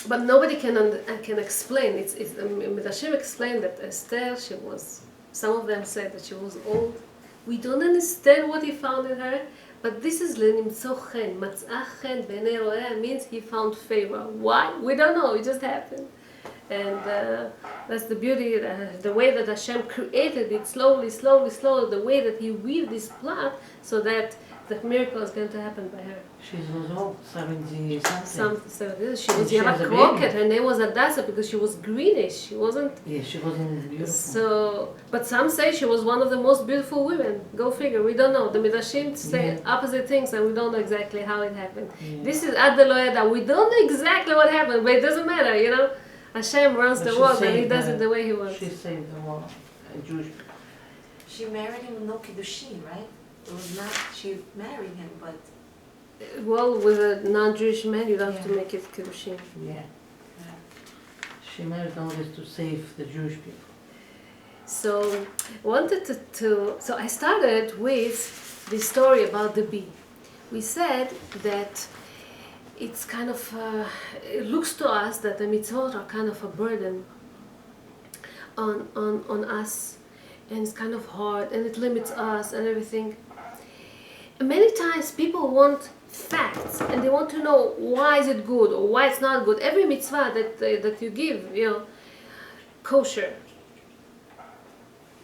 But nobody can explain. It's Midrashim explained that Esther, some of them said that she was old. We don't understand what he found in her, but this is lenimtzo chen, matzah chen b'nei ro'eh, means he found favor. Why? We don't know. It just happened. And that's the beauty, the way that Hashem created it slowly, the way that he weaved this plot so that the miracle is going to happen by her. She was old, 70 something. She was Yara Crockett. Her name was Adasa because she was greenish. She wasn't. Yeah, she wasn't beautiful. So, but some say she was one of the most beautiful women. Go figure. We don't know. The Midrashim say opposite things, and we don't know exactly how it happened. Yeah. This is Ad Deloyada. We don't know exactly what happened, but it doesn't matter. You know, Hashem runs the world, and He does it the way He wants. She saved the world, Jewish. She married him with no kiddushin, right? It was not. She married him, but. Well, with a non-Jewish man, you don't have to make it kiddushin. Yeah. She married only to save the Jewish people. So, wanted so I started with the story about the bee. We said that it's kind of, it looks to us that the mitzvot are kind of a burden on us, and it's kind of hard, and it limits us and everything. And many times people want facts, and they want to know why is it good or why it's not good. Every mitzvah that you give, you know, kosher.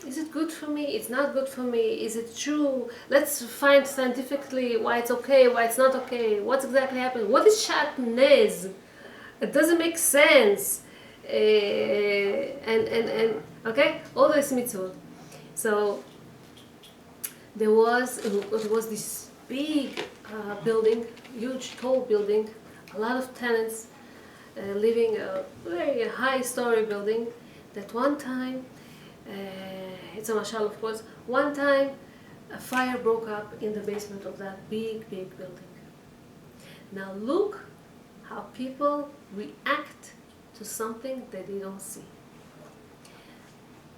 Is it good for me? It's not good for me. Is it true? Let's find scientifically why it's okay, why it's not okay. What's exactly happening? What is shatnez? It doesn't make sense. And okay, all this mitzvot. So there was this big building, huge, tall building, a lot of tenants living a very high-story building. That one time, it's a mashal, of course. One time, a fire broke up in the basement of that big building. Now look how people react to something that they don't see.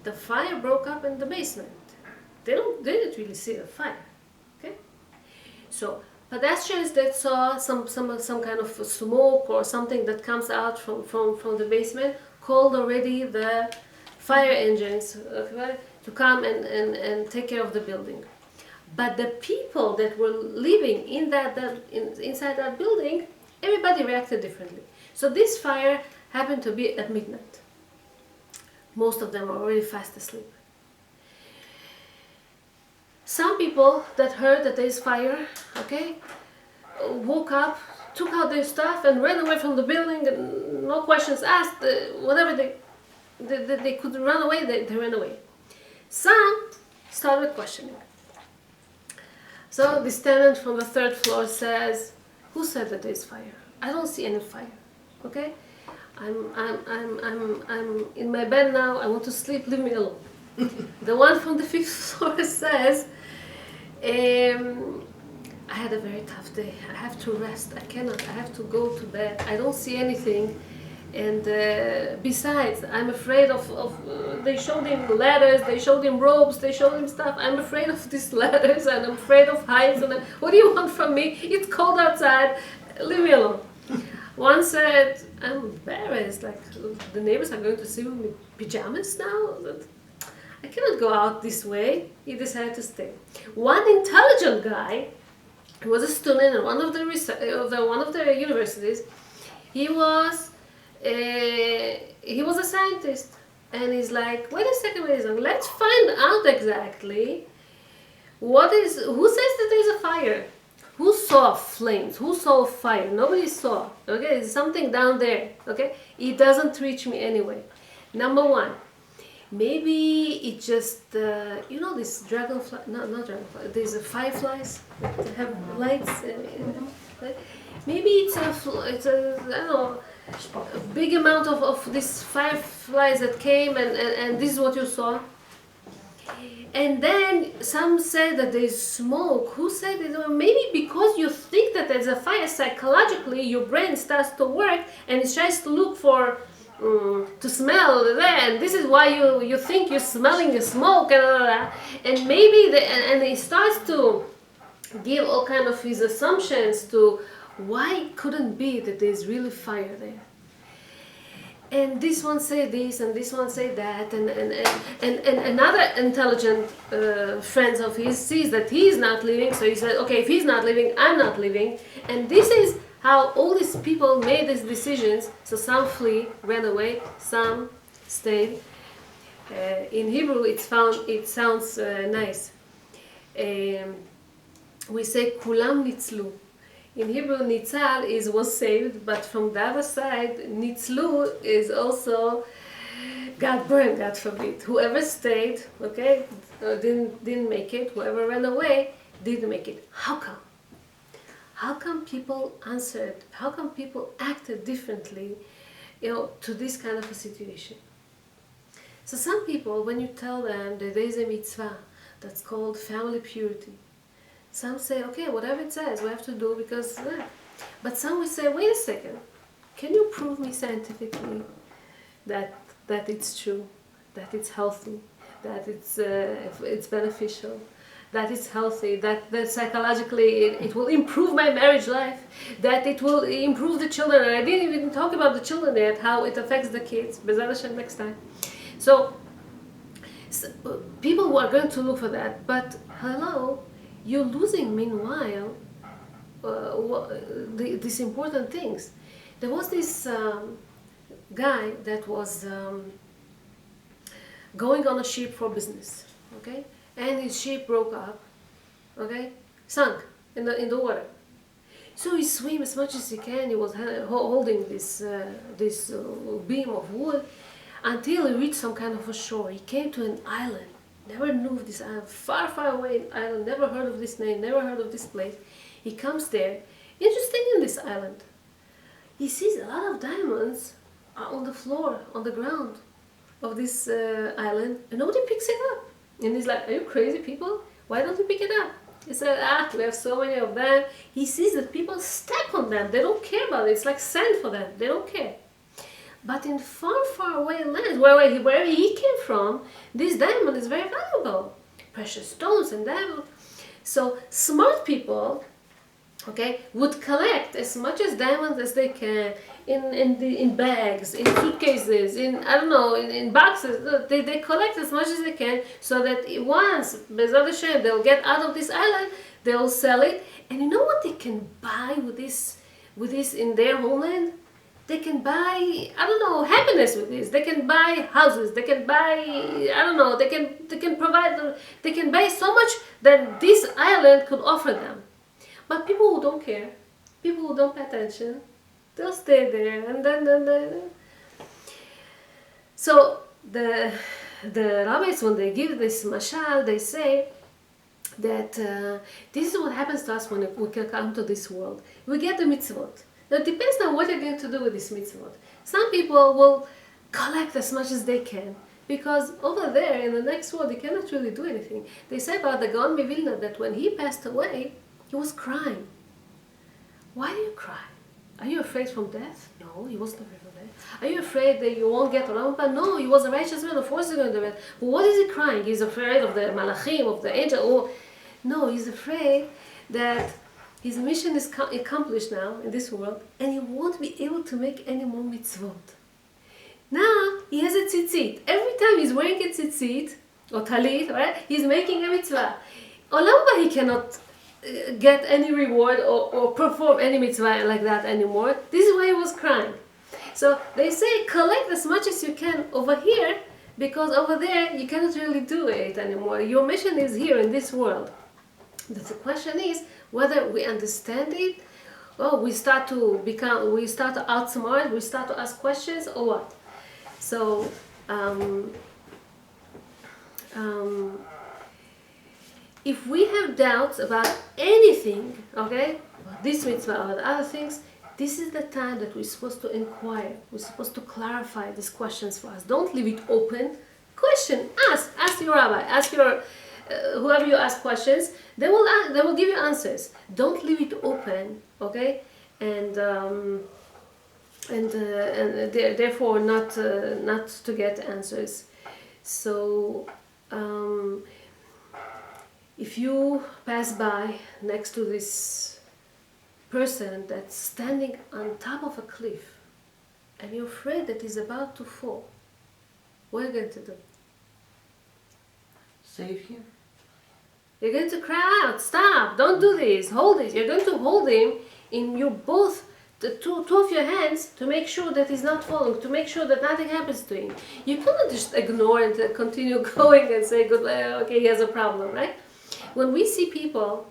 The fire broke up in the basement. They didn't really see the fire. Okay, so pedestrians that saw some kind of smoke or something that comes out from the basement called already the fire engines, okay, to come and take care of the building. But the people that were living inside that building, everybody reacted differently. So this fire happened to be at midnight. Most of them were already fast asleep. Some people that heard that there is fire, okay, woke up, took out their stuff and ran away from the building, and no questions asked. Whatever they could run away, they ran away. Some started questioning. So this tenant from the third floor says, "Who said that there is fire? I don't see any fire. Okay, I'm in my bed now. I want to sleep. Leave me alone." The one from the fifth floor says, "I had a very tough day. I have to rest. I cannot. I have to go to bed. I don't see anything. And besides, I'm afraid of they showed him ladders, they showed him ropes, they showed him stuff. I'm afraid of these ladders, and I'm afraid of heights. And what do you want from me? It's cold outside. Leave me alone." One said, "I'm embarrassed. Like, the neighbors are going to see me in pajamas now. I cannot go out this way." He decided to stay. One intelligent guy, who was a student at one of the universities, he was a scientist, and he's like, "Wait a second, let's find out exactly who says that there's a fire. Who saw flames? Who saw fire? Nobody saw. Okay, there's something down there. Okay, it doesn't reach me anyway. Number one, maybe it just this dragonfly, not dragonfly. There's fireflies that have lights. Maybe it's a I don't know, a big amount of these fireflies that came, and this is what you saw." And then some say that there's smoke. Who said it? Maybe because you think that there's a fire, psychologically your brain starts to work and it tries to look for to smell there, and this is why you think you're smelling the smoke, and maybe and he starts to give all kind of his assumptions to Why couldn't be that there's really fire there? And this one say this, and this one say that, and another intelligent friends of his sees that he is not living, so he said, okay, if he's not living, I'm not living. And this is how all these people made these decisions. So some flee, ran away, some stayed. In Hebrew, it sounds nice. We say kulam nitzlu. In Hebrew, nitzal was saved, but from the other side, nitzlu is also got burned, God forbid. Whoever stayed, okay, didn't make it. Whoever ran away didn't make it. How come? How come people answered? How come people acted differently, to this kind of a situation? So some people, when you tell them that there is a mitzvah that's called family purity, some say, okay, whatever it says, we have to do because... But some will say, wait a second, can you prove me scientifically that it's true, that it's healthy, that it's beneficial, that it's healthy, that psychologically it will improve my marriage life, that it will improve the children. And I didn't even talk about the children yet, how it affects the kids. B'ezrat Hashem next time. So people are going to look for that, but hello, you're losing meanwhile these important things. There was this guy that was going on a ship for business, okay, and his ship broke up, okay, sunk in the water. So he swam as much as he can. He was holding this beam of wood until he reached some kind of a shore. He came to an island. Never knew of this island, far, far away island, never heard of this name, never heard of this place. He comes there, interesting in this island. He sees a lot of diamonds on the floor, on the ground of this island, and nobody picks it up. And he's like, are you crazy people? Why don't you pick it up? He said, we have so many of them. He sees that people step on them, they don't care about it, it's like sand for them, they don't care. But in far, far away lands, wherever he came from, this diamond is very valuable. Precious stones and diamonds. So smart people, okay, would collect as much as diamonds as they can in bags, in suitcases, in boxes. They collect as much as they can, so that once, B'ezrat Hashem, they'll get out of this island, they'll sell it. And you know what they can buy with this in their homeland? They can buy, happiness with this. They can buy houses. They can buy, they can provide, they can buy so much that this island could offer them. But people who don't care, people who don't pay attention, they'll stay there, and then. So the rabbis, when they give this mashal, they say that this is what happens to us when we come to this world. We get the mitzvot. Now, it depends on what you're going to do with this mitzvot. Some people will collect as much as they can, because over there in the next world, you cannot really do anything. They say about the Gaon Vilna that when he passed away, he was crying. Why do you cry? Are you afraid from death? No, he wasn't afraid from death. Are you afraid that you won't get Olam Haba? No, he was a righteous man. Of course he's going to get. But what is he crying? He's afraid of the malachim, of the angel. No, he's afraid that his mission is accomplished now in this world, and he won't be able to make any more mitzvot. Now he has a tzitzit. Every time he's wearing a tzitzit or talit, right? He's making a mitzvah. Olam Haba, he cannot get any reward or perform any mitzvah like that anymore. This is why he was crying. So they say collect as much as you can over here, because over there you cannot really do it anymore. Your mission is here in this world. The question is whether we understand it, or we start to outsmart, we start to ask questions, or what. So if we have doubts about anything, okay, about this mitzvah or the other things, this is the time that we're supposed to inquire. We're supposed to clarify these questions for us. Don't leave it open. Question, ask your rabbi, ask your whoever you ask questions. They will give you answers. Don't leave it open, okay, and therefore not to get answers. So. If you pass by next to this person that's standing on top of a cliff and you're afraid that he's about to fall, what are you going to do? Save him? You're going to cry out, stop, don't do this, hold it. You're going to hold him in your both, the two of your hands to make sure that he's not falling, to make sure that nothing happens to him. You cannot just ignore and continue going and say, good, okay, he has a problem, right? When we see people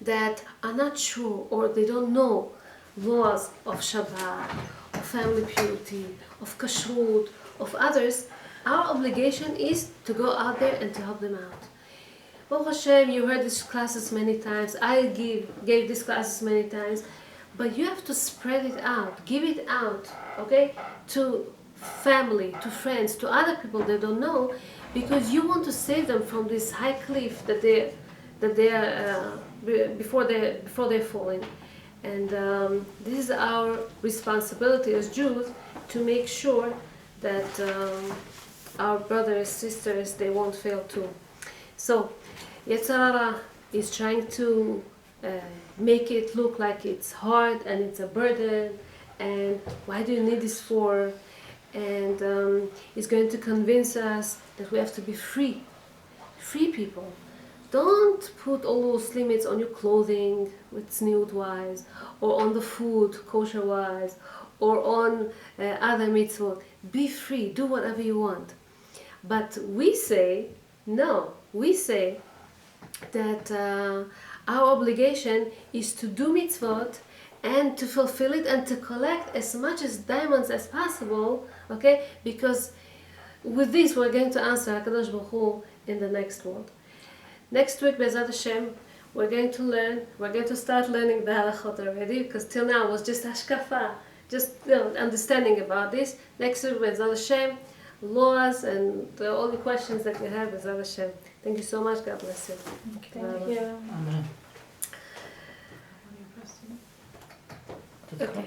that are not sure or they don't know laws of Shabbat, of family purity, of kashrut, of others, our obligation is to go out there and to help them out. Baruch Hashem, you heard these classes many times. I gave these classes many times. But you have to spread it out, give it out, okay, to family, to friends, to other people that don't know, because you want to save them from this high cliff that they are before they're falling. And this is our responsibility as Jews to make sure that our brothers, sisters, they won't fail too. So, Yetzer Hara is trying to make it look like it's hard and it's a burden, and why do you need this for? And it's going to convince us that we have to be free people. Don't put all those limits on your clothing, with tzniut wise, or on the food, kosher wise, or on other mitzvot. Be free, do whatever you want. But we say, no, we say that our obligation is to do mitzvot and to fulfill it and to collect as much as diamonds as possible, okay? Because with this we're going to answer HaKadosh Baruch Hu in the next world. Next week, Be'ezrat Hashem, we're going to start learning the halachot already, because till now it was just hashkafa, just understanding about this. Next week, Be'ezrat Hashem, laws and all the questions that you have, Be'ezrat Hashem. Thank you so much. God bless you. Thank you. Amen. Okay.